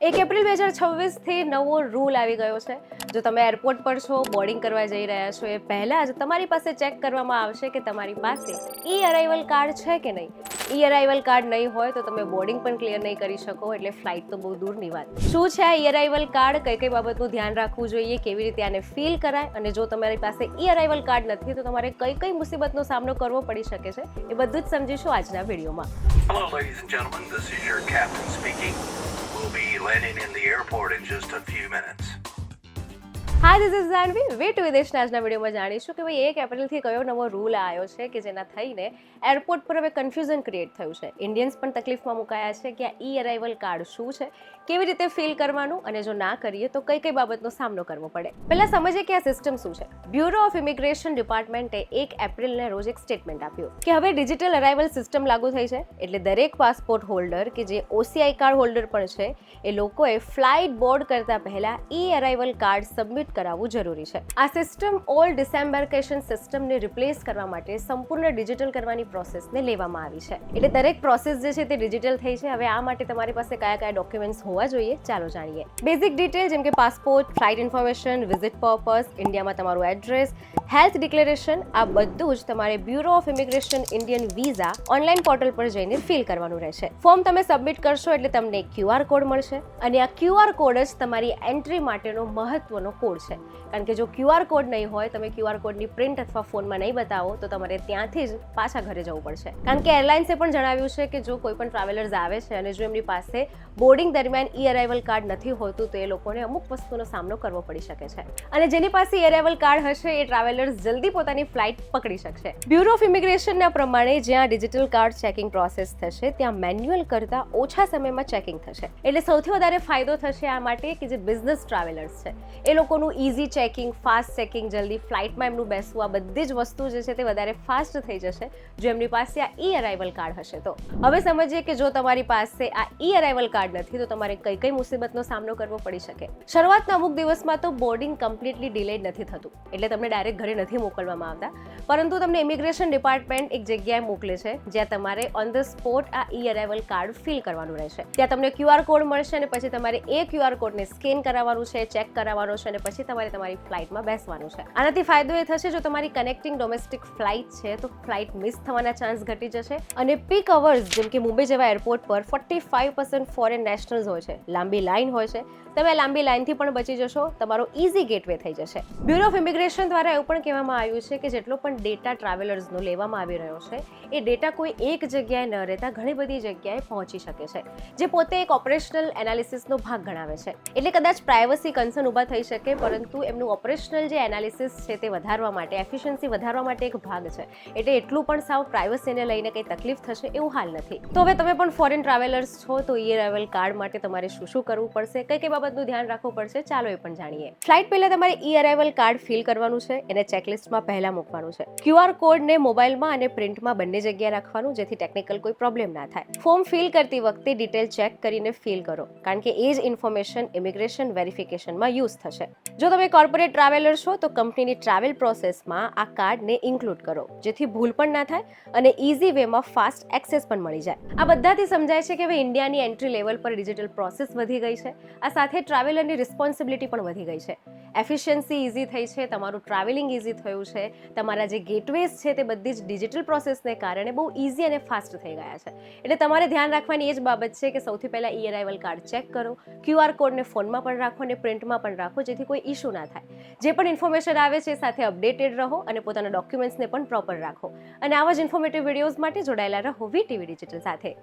1 April 2026થી નવો rule આવી ગયો છે. જો તમે એરપોર્ટ પર છો, બોર્ડિંગ કરવા જઈ રહ્યા છો, એ પહેલાં જ તમારી પાસે ચેક કરવામાં આવશે કે તમારી પાસે ઈ અરાઇવલ કાર્ડ છે કે નહીં. ઈ અરાઇવલ કાર્ડ નહીં હોય તો તમે બોર્ડિંગ પણ ક્લિયર નહીં કરી શકો, એટલે ફ્લાઇટ તો બહુ દૂરની વાત. શું છે આ ઈ અરાઇવલ કાર્ડ, કઈ કઈ બાબતનું ધ્યાન રાખવું જોઈએ, કેવી રીતે આને ફિલ કરાય, અને જો તમારી પાસે ઈ અરાઇવલ કાર્ડ નથી તો તમારે કઈ કઈ મુસીબતનો સામનો કરવો પડી શકે છે, એ બધું જ સમજીશું આજના વિડીયોમાં. Hello, ladies and gentlemen. This is your captain speaking. We'll be landing in the airport in just a few minutes. Hi, this is Janvi. Way to વિદેશના આજના વિડીયોમાં જાણીશું કે ભાઈ 1 એપ્રિલથી કયો નવો રૂલ આવ્યો છે કે જેના થઈને એરપોર્ટ પર હવે કન્ફ્યુઝન ક્રિએટ થયું છે. ઇન્ડિયન્સ પણ તકલીફમાં મુકાયા છે કે આ ઈ અરાઇવલ કાર્ડ શું છે, કેવી રીતે ફિલ કરવાનું, અને જો ના કરીએ તો કઈ કઈ બાબતનો સામનો કરવો પડે. પહેલા સમજીએ કે આ સિસ્ટમ શું છે. બ્યુરો ઓફ ઇમિગ્રેશન ડિપાર્ટમેન્ટે 1 એપ્રિલને રોજ એક સ્ટેટમેન્ટ આપ્યું કે હવે ડિજિટલ અરાઇવલ સિસ્ટમ લાગુ થઈ છે, એટલે દરેક પાસપોર્ટ હોલ્ડર કે જે OCI કાર્ડ હોલ્ડર પણ છે એ લોકોએ ફ્લાઇટ બોર્ડ કરતા પહેલા ઈ અરાઇવલ કાર્ડ સબમિટ કરાવવું જરૂરી છે. આ સિસ્ટમ ઓલ્ડ ડિસેમ્બરકેશન સિસ્ટમને રિપ્લેસ કરવા માટે સંપૂર્ણ ડિજિટલ કરવાની પ્રોસેસને લેવામાં આવી છે. એટલે દરેક પ્રોસેસ જે છે તે ડિજિટલ થઈ છે. હવે આ માટે તમારી પાસે કયા કયા ડોક્યુમેન્ટ્સ હોવા જોઈએ, ચાલો જાણીએ. બેઝિક ડિટેલ જેમ કે passport, flight information, visit purpose, ઇન્ડિયામાં તમારું એડ્રેસ, હેલ્થ ડિક્લેરેશન, આ બધું જ તમારે bureau of immigration Indian visa online portal પર જઈને ફિલ કરવાનું રહેશે. ફોર્મ તમે સબમિટ કરશો એટલે તમને QR કોડ મળશે, અને આ QR કોડ જ તમારી એન્ટ્રી માટેનો મહત્વનો કોડ છે. કારણ કે જો QR કોડ નહીં હોય, તમે QR કોડની પ્રિન્ટ અથવા ફોનમાં નહીં બતાવો તો તમારે ત્યાંથી જ પાછા ઘરે જવું પડશે. કારણ કે એરલાઇન્સે પણ જણાવ્યું છે કે જો કોઈ પણ ટ્રાવેલર્સ આવે છે અને જો એમની પાસે બોર્ડિંગ દરમિયાન ઈ અરાઇવલ કાર્ડ નથી હોતું તો એ લોકોને અમુક વસ્તુનો સામનો કરવો પડી શકે છે. અને જેની પાસે ઈ અરાઇવલ કાર્ડ હશે એ ટ્રાવેલર્સ જલ્દી પોતાની ફ્લાઇટ પકડી શકશે. બ્યુરો ઓફ ઇમિગ્રેશનના પ્રમાણે જ્યાં ડિજિટલ કાર્ડ ચેકિંગ પ્રોસેસ થશે ત્યાં મેન્યુઅલ કરતાં ઓછા સમયમાં ચેકિંગ થશે. એટલે સૌથી વધારે ફાયદો થશે આ માટે કે જે બિઝનેસ ટ્રાવેલર્સ છે એ લોકોનું ઇઝી ચેકિંગ, ફાસ્ટ ચેકિંગ, જલ્દી ફ્લાઇટમાં એમનું બેસવું, આ બધી જ વસ્તુ જે છે તે વધારે ફાસ્ટ થઈ જશે જો એમની પાસે આ ઈ અરાઇવલ કાર્ડ હશે તો. હવે સમજીએ કે જો તમારી પાસે આ ઈ અરાઇવલ કાર્ડ નથી તો તમારે કઈ કઈ મુસીબતનો સામનો કરવો પડી શકે. શરૂઆતના અમુક દિવસમાં તો બોર્ડિંગ કમ્પ્લીટલી ડિલેડ નથી થતું, એટલે તમને ડાયરેક્ટ ઘરે નથી મોકલવામાં આવતા, પરંતુ તમને ઇમિગ્રેશન ડિપાર્ટમેન્ટ એક જગ્યાએ મોકલે છે જ્યાં તમારે ઓન ધ સ્પોટ આ ઈ અરાઇવલ કાર્ડ ફિલ કરવાનું રહેશે. ત્યાં તમને QR કોડ મળશે અને પછી તમારે એ QR કોડને સ્કેન કરાવવાનું છે, ચેક કરાવવાનો છે, અને પછી તમારે તમારી ફ્લાઇટમાં બેસવાનું છે. આનાથી ફાયદો એ થશે જો તમારી કનેક્ટિંગ ડોમેસ્ટિક ફ્લાઇટ છે તો ફ્લાઇટ મિસ થવાના ચાન્સ ઘટી જશે. અને પીક અવર્સ જેમ કે મુંબઈ જેવા એરપોર્ટ પર 45% ફોરેન નેશનલ્સ હોય છે, લાંબી લાઇન હોય છે, તમે લાંબી લાઇનથી પણ બચી જશો, તમારો ઇઝી ગેટવે થઈ જશે. બ્યુરો ઓફ ઇમિગ્રેશન દ્વારા એવું પણ કહેવામાં આવ્યું છે કે જેટલો પણ ડેટા ટ્રાવેલર્સનો લેવામાં આવી રહ્યો છે એ ડેટા કોઈ એક જગ્યાએ ન રહેતા ઘણી બધી જગ્યાએ પહોંચી શકે છે, જે પોતે એક ઓપરેશનલ એનાલિસિસનો ભાગ ગણાવે છે. એટલે કદાચ પ્રાઇવસી કન્સર્ન ઊભા થઈ શકે, પરંતુ એમનું ઓપરેશનલ જે એનાલિસિસ છે તે વધારવા માટે, એફિશિયન્સી વધારવા માટે એક ભાગ છે. એટલે એટલું પણ સાવ પ્રાઇવસીને લઈને કંઈ તકલીફ થશે એવું હાલ નથી. તો હવે તમે પણ ફોરેન ટ્રાવેલર્સ છો તો ઈ અરાઇવલ કાર્ડ માટે તમારે શું શું કરવું પડશે, કઈ કઈ બાબતનું ધ્યાન રાખવું પડશે, ચાલો એ પણ જાણીએ. ફ્લાઇટ પહેલા તમારે ઈ અરાઇવલ કાર્ડ ફિલ કરવાનું છે, એને ચેકલિસ્ટમાં પહેલા મૂકવાનું છે. QR કોડને મોબાઈલમાં અને પ્રિન્ટમાં બંને જગ્યાએ રાખવાનું, જેથી ટેકનિકલ કોઈ પ્રોબ્લેમ ના થાય. ફોર્મ ફિલ કરતી વખતે ડિટેલ ચેક કરીને ફિલ કરો, કારણ કે એ જ ઇન્ફોર્મેશન ઇમિગ્રેશન વેરિફિકેશનમાં યુઝ થશે. જો તમે કોર્પોરેટ ટ્રાવેલર છો તો કંપનીની ટ્રાવેલ પ્રોસેસમાં આ કાર્ડને ઇન્ક્લુડ કરો, જેથી ભૂલ પણ ના થાય અને ઇઝી વેમાં ફાસ્ટ એક્સેસ પણ મળી જાય. આ બધાથી સમજાય છે કે હવે ઇન્ડિયાની એન્ટ્રી લેવલ પર ડિજિટલ પ્રોસેસ વધી ગઈ છે. આ સાથે ટ્રાવેલરની રિસ્પોન્સિબિલિટી પણ વધી ગઈ છે. એફિશિયન્સી ઇઝી થઈ છે, તમારું ટ્રાવેલિંગ ઇઝી થયું છે, તમારા જે ગેટવેઝ છે તે બધી જ ડિજિટલ પ્રોસેસને કારણે બહુ ઇઝી અને ફાસ્ટ થઈ ગયા છે. એટલે તમારે ધ્યાન રાખવાની એ જ બાબત છે કે સૌથી પહેલાં ઈ અરાઇવલ કાર્ડ ચેક કરો, QR કોડને ફોનમાં પણ રાખો અને પ્રિન્ટમાં પણ રાખો, જેથી કોઈ ઇશ્યુ ના થાય. જે પણ ઇન્ફોર્મેશન આવે છે સાથે અપડેટેડ રહો અને પોતાના ડોક્યુમેન્ટ્સને પણ પ્રોપર રાખો. અને આવા જ ઇન્ફોર્મેટિવ વિડીયોઝ માટે જોડાયેલા રહો VTV ડિજિટલ સાથે.